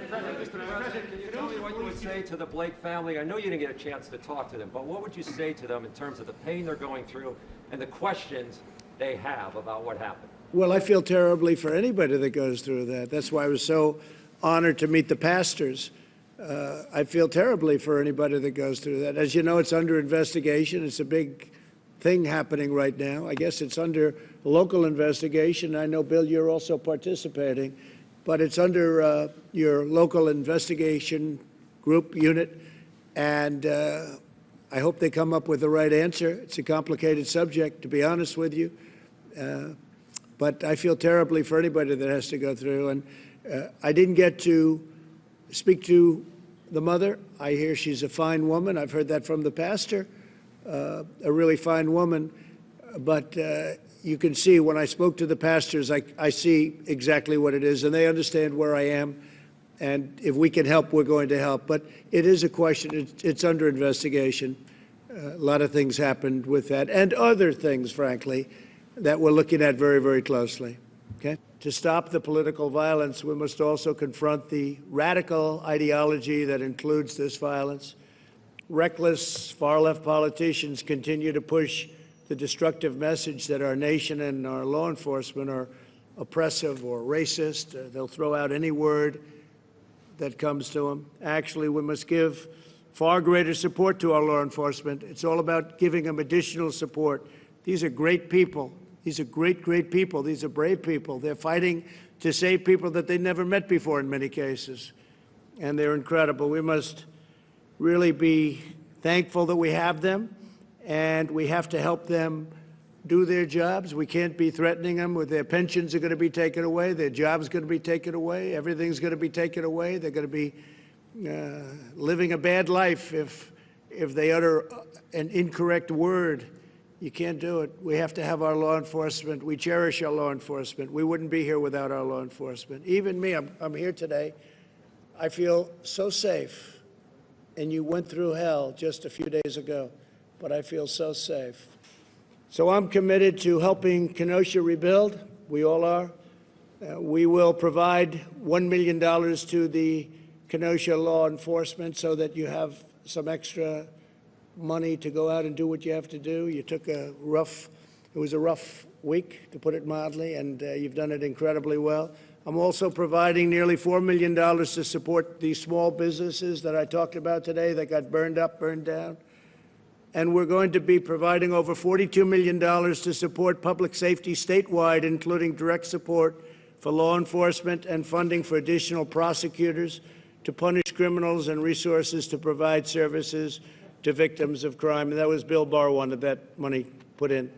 President, can you tell me what you would say to the Blake family? I know you didn't get a chance to talk to them, but what would you say to them in terms of the pain they're going through and the questions they have about what happened? Well, I feel terribly for anybody that goes through that. That's why I was so honored to meet the pastors. I feel terribly for anybody that goes through that. As you know, it's under investigation. It's a big thing happening right now. I guess it's under local investigation. I know, Bill, you're also participating, but it's under your local investigation group unit, and I hope they come up with the right answer. It's a complicated subject, to be honest with you, but I feel terribly for anybody that has to go through. And I didn't get to speak to the mother. I hear she's a fine woman. I've heard that from the pastor, a really fine woman. But you can see when I spoke to the pastors, I see exactly what it is, and they understand where I am. And if we can help, we're going to help. But it is a question. It's under investigation. A lot of things happened with that, and other things, frankly, that we're looking at very, very closely. Okay? To stop the political violence, we must also confront the radical ideology that includes this violence. Reckless, far-left politicians continue to push the destructive message that our nation and our law enforcement are oppressive or racist. They'll throw out any word that comes to them. Actually, we must give far greater support to our law enforcement. It's all about giving them additional support. These are great people. These are great, great people. These are brave people. They're fighting to save people that they never met before in many cases, and they're incredible. We must really be thankful that we have them, and we have to help them do their jobs. We can't be threatening them with their pensions are going to be taken away, their jobs going to be taken away, everything's going to be taken away. They're going to be living a bad life if they utter an incorrect word. You can't do it. We have to have our law enforcement. We cherish our law enforcement. We wouldn't be here without our law enforcement. Even me, I'm here today. I feel so safe. And you went through hell just a few days ago, but I feel so safe. So I'm committed to helping Kenosha rebuild. We all are. We will provide $1 million to the Kenosha law enforcement so that you have some extra money to go out and do what you have to do. You took it was a rough week, to put it mildly, and you've done it incredibly well. I'm also providing nearly $4 million to support these small businesses that I talked about today that got burned up, burned down. And we're going to be providing over $42 million to support public safety statewide, including direct support for law enforcement and funding for additional prosecutors to punish criminals and resources to provide services to victims of crime. And that was Bill Barr wanted that money put in.